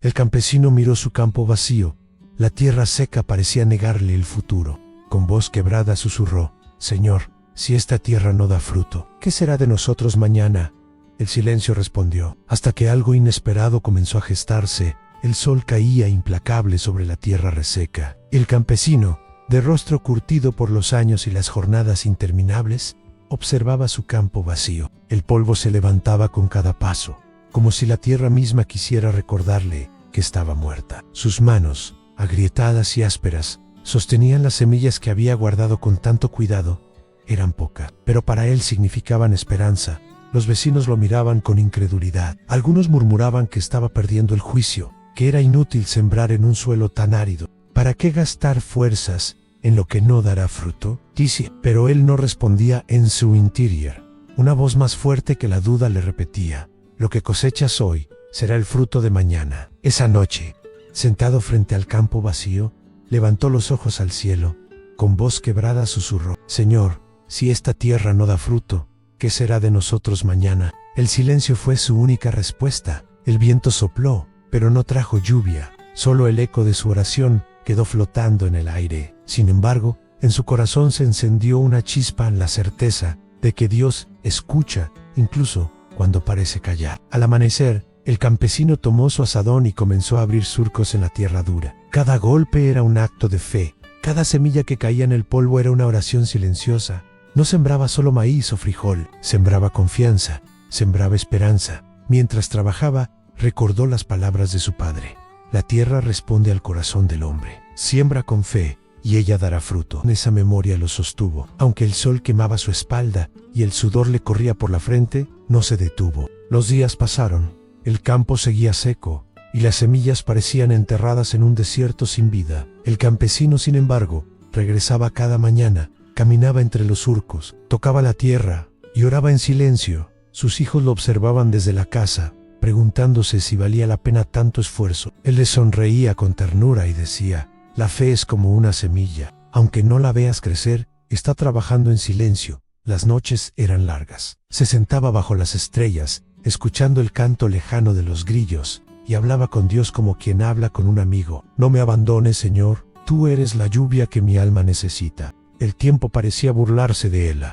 El campesino miró su campo vacío. La tierra seca parecía negarle el futuro. Con voz quebrada susurró: «Señor, si esta tierra no da fruto, ¿qué será de nosotros mañana?». El silencio respondió, hasta que algo inesperado comenzó a gestarse. El sol caía implacable sobre la tierra reseca. El campesino, de rostro curtido por los años y las jornadas interminables, observaba su campo vacío. El polvo se levantaba con cada paso, como si la tierra misma quisiera recordarle que estaba muerta. Sus manos, agrietadas y ásperas, sostenían las semillas que había guardado con tanto cuidado. Eran pocas, pero para él significaban esperanza. Los vecinos lo miraban con incredulidad. Algunos murmuraban que estaba perdiendo el juicio, que era inútil sembrar en un suelo tan árido. ¿Para qué gastar fuerzas en lo que no dará fruto? Dice, pero él no respondía. En su interior, una voz más fuerte que la duda le repetía: lo que cosechas hoy será el fruto de mañana. Esa noche, sentado frente al campo vacío, levantó los ojos al cielo. Con voz quebrada susurró: «Señor, si esta tierra no da fruto, ¿qué será de nosotros mañana?». El silencio fue su única respuesta. El viento sopló, pero no trajo lluvia. Solo el eco de su oración quedó flotando en el aire. Sin embargo, en su corazón se encendió una chispa en la certeza de que Dios escucha, incluso cuando parece callar. Al amanecer, el campesino tomó su azadón y comenzó a abrir surcos en la tierra dura. Cada golpe era un acto de fe. Cada semilla que caía en el polvo era una oración silenciosa. No sembraba solo maíz o frijol, sembraba confianza, sembraba esperanza. Mientras trabajaba, recordó las palabras de su padre: la tierra responde al corazón del hombre. Siembra con fe y ella dará fruto. Esa memoria lo sostuvo. Aunque el sol quemaba su espalda y el sudor le corría por la frente, no se detuvo. Los días pasaron, el campo seguía seco y las semillas parecían enterradas en un desierto sin vida. El campesino, sin embargo, regresaba cada mañana, caminaba entre los surcos, tocaba la tierra y oraba en silencio. Sus hijos lo observaban desde la casa, preguntándose si valía la pena tanto esfuerzo. Él les sonreía con ternura y decía: «La fe es como una semilla. Aunque no la veas crecer, está trabajando en silencio». Las noches eran largas. Se sentaba bajo las estrellas, escuchando el canto lejano de los grillos, y hablaba con Dios como quien habla con un amigo. «No me abandones, Señor. Tú eres la lluvia que mi alma necesita». El tiempo parecía burlarse de él.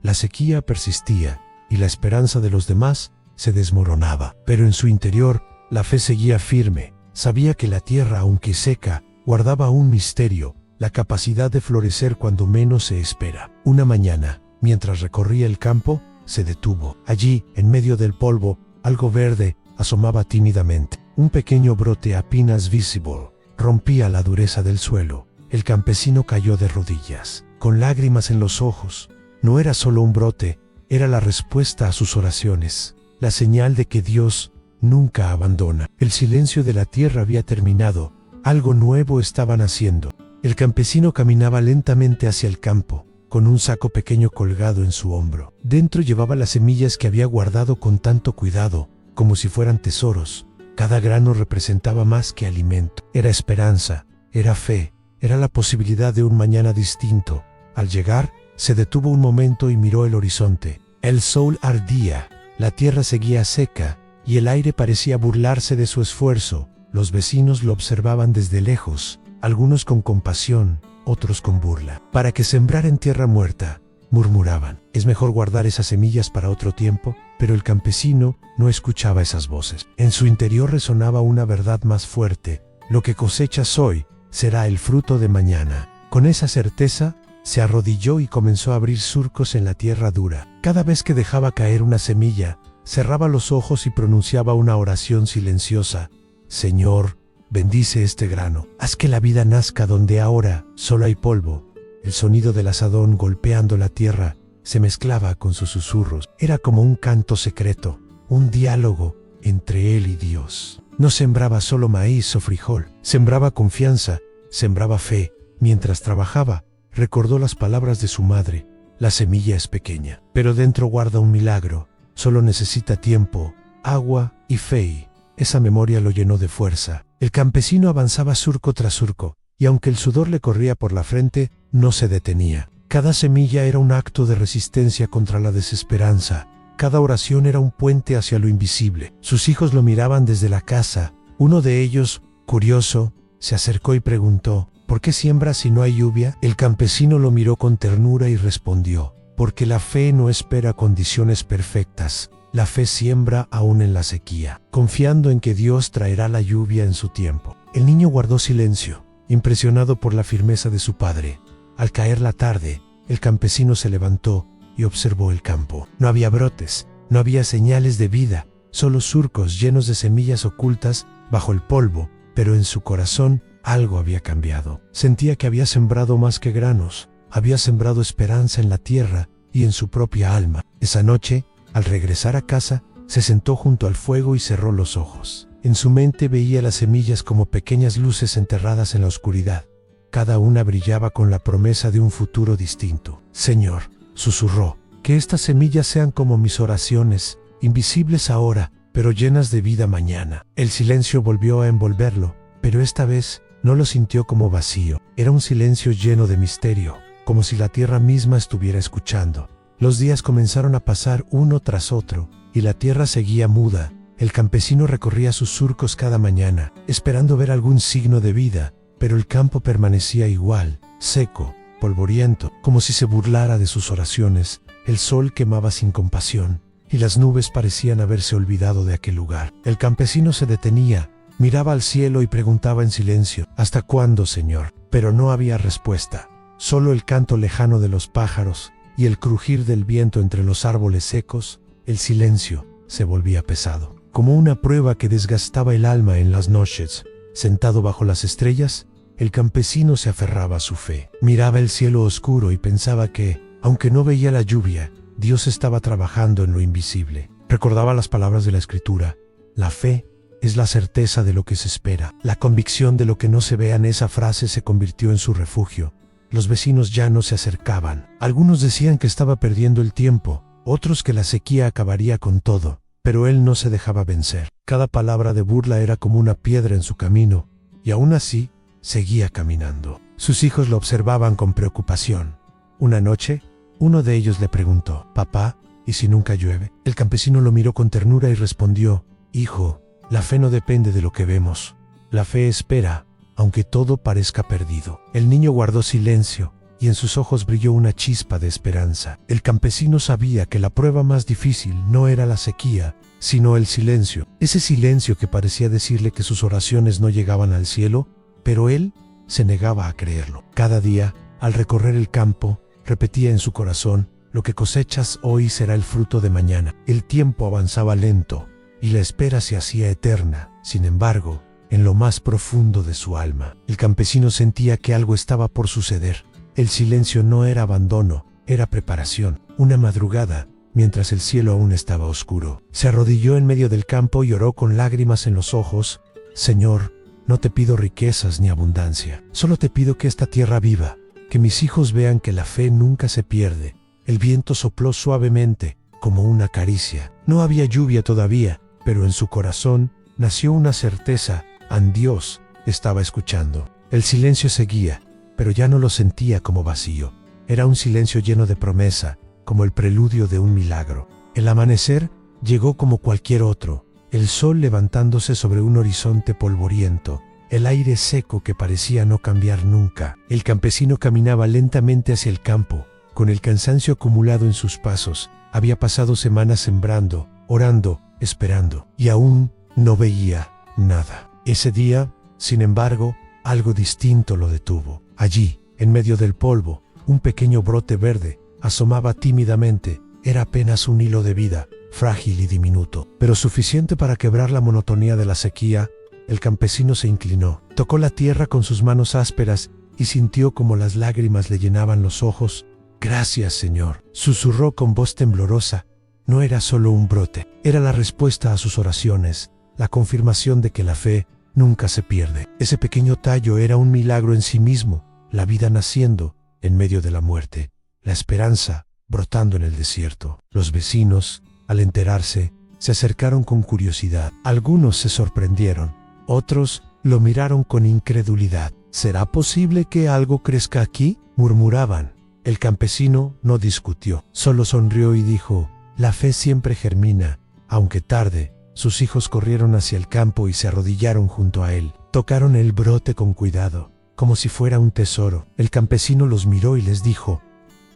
La sequía persistía, y la esperanza de los demás se desmoronaba. Pero en su interior, la fe seguía firme. Sabía que la tierra, aunque seca, guardaba un misterio, la capacidad de florecer cuando menos se espera. Una mañana, mientras recorría el campo, se detuvo. Allí, en medio del polvo, algo verde asomaba tímidamente. Un pequeño brote apenas visible rompía la dureza del suelo. El campesino cayó de rodillas, con lágrimas en los ojos. No era solo un brote, era la respuesta a sus oraciones, la señal de que Dios nunca abandona. El silencio de la tierra había terminado. Algo nuevo estaba naciendo. El campesino caminaba lentamente hacia el campo, con un saco pequeño colgado en su hombro. Dentro llevaba las semillas que había guardado con tanto cuidado, como si fueran tesoros. Cada grano representaba más que alimento. Era esperanza, era fe, era la posibilidad de un mañana distinto. Al llegar, se detuvo un momento y miró el horizonte. El sol ardía, la tierra seguía seca, y el aire parecía burlarse de su esfuerzo. Los vecinos lo observaban desde lejos, algunos con compasión, otros con burla. «Para que sembrar en tierra muerta», murmuraban. «Es mejor guardar esas semillas para otro tiempo». Pero el campesino no escuchaba esas voces. En su interior resonaba una verdad más fuerte: lo que cosechas hoy será el fruto de mañana. Con esa certeza, se arrodilló y comenzó a abrir surcos en la tierra dura. Cada vez que dejaba caer una semilla, cerraba los ojos y pronunciaba una oración silenciosa: «Señor, bendice este grano. Haz que la vida nazca donde ahora solo hay polvo». El sonido del azadón golpeando la tierra se mezclaba con sus susurros. Era como un canto secreto, un diálogo entre él y Dios. No sembraba solo maíz o frijol, sembraba confianza, sembraba fe. Mientras trabajaba, recordó las palabras de su madre: «La semilla es pequeña, pero dentro guarda un milagro. Solo necesita tiempo, agua y fe». Esa memoria lo llenó de fuerza. El campesino avanzaba surco tras surco, y aunque el sudor le corría por la frente, no se detenía. Cada semilla era un acto de resistencia contra la desesperanza. Cada oración era un puente hacia lo invisible. Sus hijos lo miraban desde la casa, Uno de ellos, curioso, se acercó y preguntó: ¿por qué siembras si no hay lluvia? El campesino lo miró con ternura y respondió: porque la fe no espera condiciones perfectas. La fe siembra aún en la sequía, confiando en que Dios traerá la lluvia en su tiempo. El niño guardó silencio, impresionado por la firmeza de su padre. Al caer la tarde, el campesino se levantó y observó el campo. No había brotes, no había señales de vida, solo surcos llenos de semillas ocultas bajo el polvo, pero en su corazón algo había cambiado. Sentía que había sembrado más que granos, había sembrado esperanza en la tierra y en su propia alma. Esa noche, al regresar a casa, se sentó junto al fuego y cerró los ojos. En su mente veía las semillas como pequeñas luces enterradas en la oscuridad. Cada una brillaba con la promesa de un futuro distinto. Señor, susurró, que estas semillas sean como mis oraciones, invisibles ahora, pero llenas de vida mañana. El silencio volvió a envolverlo, pero esta vez no lo sintió como vacío. Era un silencio lleno de misterio, como si la tierra misma estuviera escuchando. Los días comenzaron a pasar uno tras otro, y la tierra seguía muda. El campesino recorría sus surcos cada mañana, esperando ver algún signo de vida, pero el campo permanecía igual, seco, polvoriento, como si se burlara de sus oraciones. El sol quemaba sin compasión, y las nubes parecían haberse olvidado de aquel lugar. El campesino se detenía, miraba al cielo y preguntaba en silencio: ¿hasta cuándo, Señor? Pero no había respuesta, solo el canto lejano de los pájaros y el crujir del viento entre los árboles secos. El silencio se volvía pesado, como una prueba que desgastaba el alma en las noches. Sentado bajo las estrellas, el campesino se aferraba a su fe. Miraba el cielo oscuro y pensaba que, aunque no veía la lluvia, Dios estaba trabajando en lo invisible. Recordaba las palabras de la Escritura: la fe es la certeza de lo que se espera, la convicción de lo que no se ve. En esa frase se convirtió en su refugio. Los vecinos ya no se acercaban. Algunos decían que estaba perdiendo el tiempo, otros que la sequía acabaría con todo, pero él no se dejaba vencer. Cada palabra de burla era como una piedra en su camino, y aún así, seguía caminando. Sus hijos lo observaban con preocupación. Una noche, uno de ellos le preguntó: «Papá, ¿y si nunca llueve?». El campesino lo miró con ternura y respondió: «Hijo, la fe no depende de lo que vemos. La fe espera, aunque todo parezca perdido». El niño guardó silencio, y en sus ojos brilló una chispa de esperanza. El campesino sabía que la prueba más difícil no era la sequía, sino el silencio. Ese silencio que parecía decirle que sus oraciones no llegaban al cielo, pero él se negaba a creerlo. Cada día, al recorrer el campo, repetía en su corazón: «Lo que cosechas hoy será el fruto de mañana». El tiempo avanzaba lento, y la espera se hacía eterna. Sin embargo, en lo más profundo de su alma, el campesino sentía que algo estaba por suceder. El silencio no era abandono, era preparación. Una madrugada, mientras el cielo aún estaba oscuro, se arrodilló en medio del campo y oró con lágrimas en los ojos: «Señor, no te pido riquezas ni abundancia, solo te pido que esta tierra viva, que mis hijos vean que la fe nunca se pierde». El viento sopló suavemente, como una caricia. No había lluvia todavía, pero en su corazón nació una certeza: Dios estaba escuchando. El silencio seguía, pero ya no lo sentía como vacío. Era un silencio lleno de promesa, como el preludio de un milagro. El amanecer llegó como cualquier otro, el sol levantándose sobre un horizonte polvoriento, el aire seco que parecía no cambiar nunca. El campesino caminaba lentamente hacia el campo, con el cansancio acumulado en sus pasos. Había pasado semanas sembrando, orando, esperando, y aún no veía nada. Ese día, sin embargo, algo distinto lo detuvo. Allí, en medio del polvo, un pequeño brote verde asomaba tímidamente. Era apenas un hilo de vida, frágil y diminuto, pero suficiente para quebrar la monotonía de la sequía. El campesino se inclinó, tocó la tierra con sus manos ásperas y sintió como las lágrimas le llenaban los ojos. «Gracias, Señor», susurró con voz temblorosa. No era solo un brote, era la respuesta a sus oraciones, la confirmación de que la fe nunca se pierde. Ese pequeño tallo era un milagro en sí mismo, la vida naciendo en medio de la muerte, la esperanza brotando en el desierto. Los vecinos, al enterarse, se acercaron con curiosidad. Algunos se sorprendieron, otros lo miraron con incredulidad. «¿Será posible que algo crezca aquí?», murmuraban. El campesino no discutió, solo sonrió y dijo: «La fe siempre germina, aunque tarde, Sus hijos corrieron hacia el campo y se arrodillaron junto a él. Tocaron el brote con cuidado, como si fuera un tesoro. El campesino los miró y les dijo: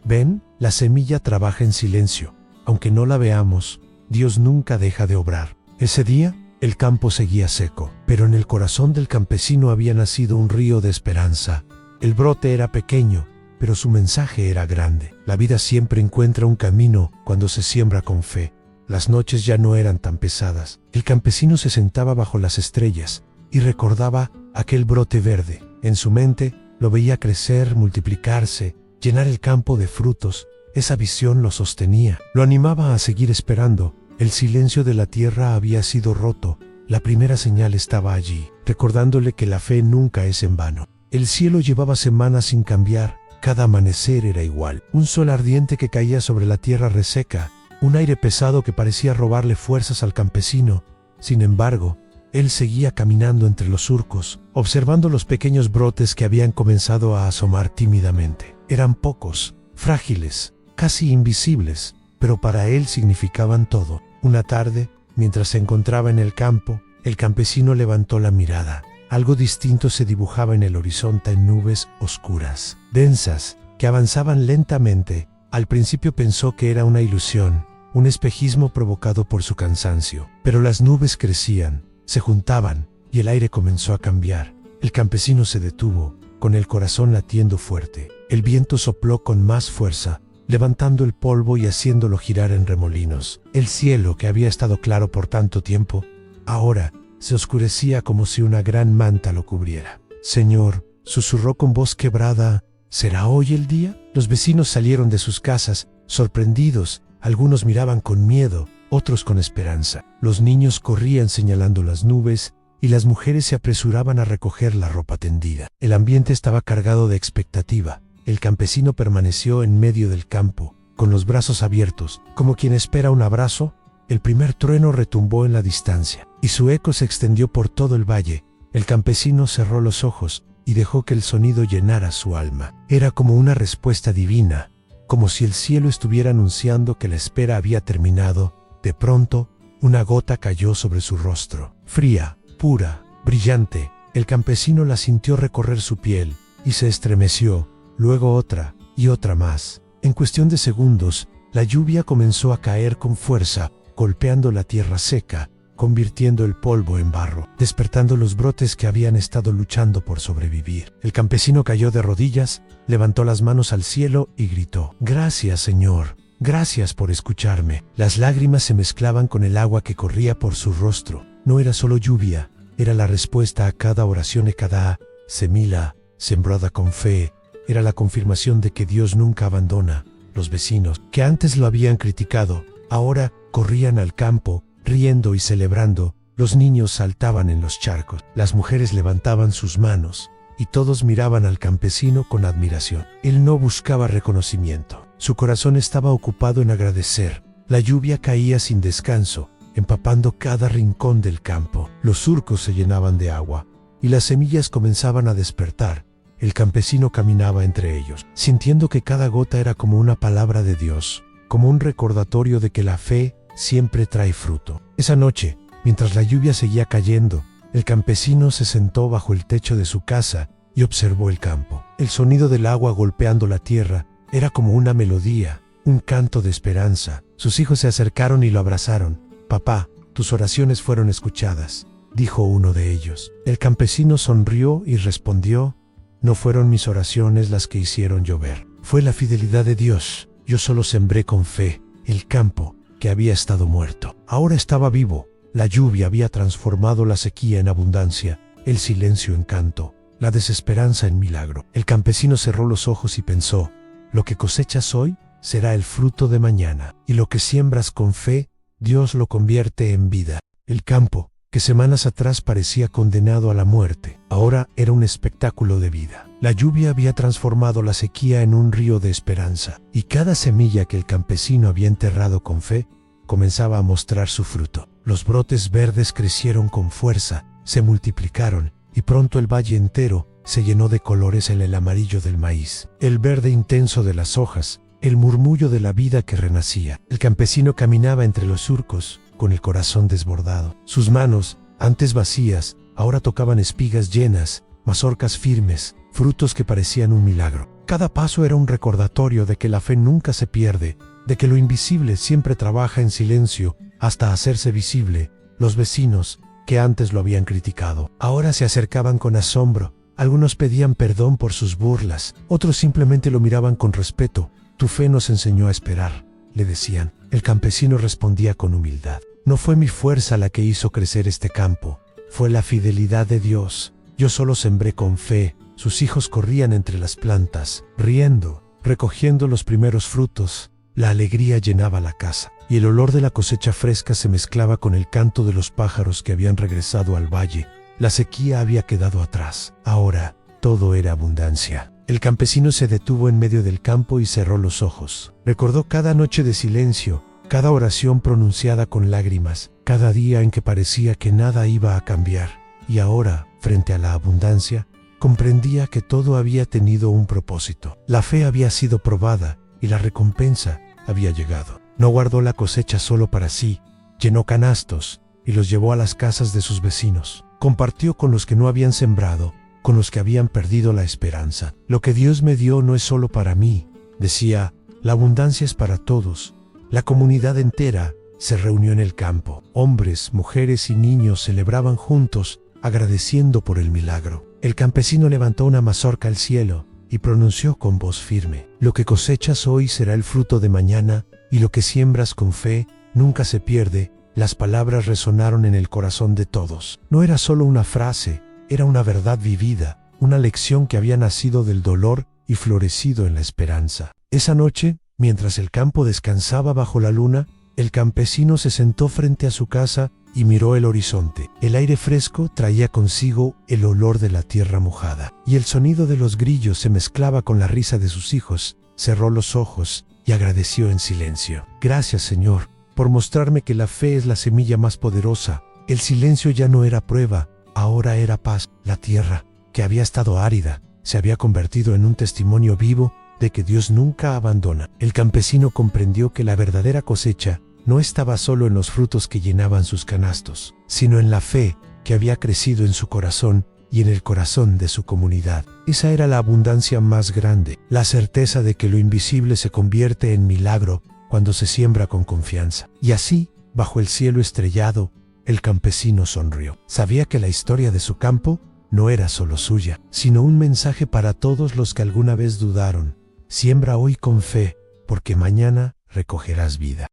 «Ven, la semilla trabaja en silencio. Aunque no la veamos, Dios nunca deja de obrar». Ese día, el campo seguía seco, pero en el corazón del campesino había nacido un río de esperanza. El brote era pequeño, pero su mensaje era grande. La vida siempre encuentra un camino cuando se siembra con fe. Las noches ya no eran tan pesadas. El campesino se sentaba bajo las estrellas y recordaba aquel brote verde. En su mente lo veía crecer, multiplicarse, llenar el campo de frutos. Esa visión lo sostenía, lo animaba a seguir esperando. El silencio de la tierra había sido roto. La primera señal estaba allí, recordándole que la fe nunca es en vano. El cielo llevaba semanas sin cambiar. Cada amanecer era igual. Un sol ardiente que caía sobre la tierra reseca, un aire pesado que parecía robarle fuerzas al campesino. Sin embargo, él seguía caminando entre los surcos, observando los pequeños brotes que habían comenzado a asomar tímidamente. Eran pocos, frágiles, casi invisibles, pero para él significaban todo. Una tarde, mientras se encontraba en el campo, el campesino levantó la mirada. Algo distinto se dibujaba en el horizonte en nubes oscuras, densas, que avanzaban lentamente. Al principio pensó que era una ilusión, un espejismo provocado por su cansancio. Pero las nubes crecían, se juntaban, y el aire comenzó a cambiar. El campesino se detuvo, con el corazón latiendo fuerte. El viento sopló con más fuerza, levantando el polvo y haciéndolo girar en remolinos. El cielo, que había estado claro por tanto tiempo, ahora se oscurecía como si una gran manta lo cubriera. «Señor», susurró con voz quebrada, «¿será hoy el día?». Los vecinos salieron de sus casas, sorprendidos. Algunos miraban con miedo, otros con esperanza. Los niños corrían señalando las nubes y las mujeres se apresuraban a recoger la ropa tendida. El ambiente estaba cargado de expectativa. El campesino permaneció en medio del campo, con los brazos abiertos, como quien espera un abrazo. El primer trueno retumbó en la distancia, y su eco se extendió por todo el valle. El campesino cerró los ojos y dejó que el sonido llenara su alma. Era como una respuesta divina, como si el cielo estuviera anunciando que la espera había terminado. De pronto, una gota cayó sobre su rostro, fría, pura, brillante. El campesino la sintió recorrer su piel y se estremeció. Luego otra y otra más. En cuestión de segundos, la lluvia comenzó a caer con fuerza, golpeando la tierra seca, convirtiendo el polvo en barro, despertando los brotes que habían estado luchando por sobrevivir. El campesino cayó de rodillas, levantó las manos al cielo y gritó: «Gracias, Señor, gracias por escucharme». Las lágrimas se mezclaban con el agua que corría por su rostro. No era solo lluvia, era la respuesta a cada oración y cada semilla sembrada con fe. Era la confirmación de que Dios nunca abandona. Los vecinos, que antes lo habían criticado, ahora corrían al campo, riendo y celebrando. Los niños saltaban en los charcos, las mujeres levantaban sus manos, y todos miraban al campesino con admiración. Él no buscaba reconocimiento. Su corazón estaba ocupado en agradecer. La lluvia caía sin descanso, empapando cada rincón del campo. Los surcos se llenaban de agua, y las semillas comenzaban a despertar. El campesino caminaba entre ellos, sintiendo que cada gota era como una palabra de Dios, como un recordatorio de que la fe siempre trae fruto. Esa noche, mientras la lluvia seguía cayendo, el campesino se sentó bajo el techo de su casa y observó el campo. El sonido del agua golpeando la tierra era como una melodía, un canto de esperanza. Sus hijos se acercaron y lo abrazaron. «Papá, tus oraciones fueron escuchadas», dijo uno de ellos. El campesino sonrió y respondió: «No fueron mis oraciones las que hicieron llover. Fue la fidelidad de Dios. Yo solo sembré con fe. El campo, que había estado muerto, ahora estaba vivo. La lluvia había transformado la sequía en abundancia, el silencio en canto, la desesperanza en milagro». El campesino cerró los ojos y pensó: «Lo que cosechas hoy será el fruto de mañana, y lo que siembras con fe, Dios lo convierte en vida». El campo, que semanas atrás parecía condenado a la muerte, ahora era un espectáculo de vida. La lluvia había transformado la sequía en un río de esperanza, y cada semilla que el campesino había enterrado con fe comenzaba a mostrar su fruto. Los brotes verdes crecieron con fuerza, se multiplicaron, y pronto el valle entero se llenó de colores en el amarillo del maíz, el verde intenso de las hojas, el murmullo de la vida que renacía. El campesino caminaba entre los surcos, con el corazón desbordado. Sus manos, antes vacías, ahora tocaban espigas llenas, mazorcas firmes, frutos que parecían un milagro. Cada paso era un recordatorio de que la fe nunca se pierde, de que lo invisible siempre trabaja en silencio hasta hacerse visible. Los vecinos, que antes lo habían criticado, ahora se acercaban con asombro. Algunos pedían perdón por sus burlas, otros simplemente lo miraban con respeto. «Tu fe nos enseñó a esperar», le decían. El campesino respondía con humildad: «No fue mi fuerza la que hizo crecer este campo, fue la fidelidad de Dios. Yo solo sembré con fe». Sus hijos corrían entre las plantas, riendo, recogiendo los primeros frutos. La alegría llenaba la casa, y el olor de la cosecha fresca se mezclaba con el canto de los pájaros que habían regresado al valle. La sequía había quedado atrás. Ahora todo era abundancia. El campesino se detuvo en medio del campo y cerró los ojos. Recordó cada noche de silencio, cada oración pronunciada con lágrimas, cada día en que parecía que nada iba a cambiar. Y ahora, frente a la abundancia, comprendía que todo había tenido un propósito. La fe había sido probada y la recompensa había llegado. No guardó la cosecha solo para sí, llenó canastos y los llevó a las casas de sus vecinos. Compartió con los que no habían sembrado, con los que habían perdido la esperanza. «Lo que Dios me dio no es solo para mí», decía, «la abundancia es para todos». La comunidad entera se reunió en el campo. Hombres, mujeres y niños celebraban juntos, agradeciendo por el milagro. El campesino levantó una mazorca al cielo y pronunció con voz firme: «Lo que cosechas hoy será el fruto de mañana, y lo que siembras con fe nunca se pierde». Las palabras resonaron en el corazón de todos. No era solo una frase, era una verdad vivida, una lección que había nacido del dolor y florecido en la esperanza. Esa noche, mientras el campo descansaba bajo la luna, el campesino se sentó frente a su casa y miró el horizonte. El aire fresco traía consigo el olor de la tierra mojada, y el sonido de los grillos se mezclaba con la risa de sus hijos. Cerró los ojos y agradeció en silencio. «Gracias, Señor, por mostrarme que la fe es la semilla más poderosa». El silencio ya no era prueba, ahora era paz. La tierra, que había estado árida, se había convertido en un testimonio vivo de que Dios nunca abandona. El campesino comprendió que la verdadera cosecha no estaba solo en los frutos que llenaban sus canastos, sino en la fe que había crecido en su corazón y en el corazón de su comunidad. Esa era la abundancia más grande, la certeza de que lo invisible se convierte en milagro cuando se siembra con confianza. Y así, bajo el cielo estrellado, el campesino sonrió. Sabía que la historia de su campo no era solo suya, sino un mensaje para todos los que alguna vez dudaron. Siembra hoy con fe, porque mañana recogerás vida.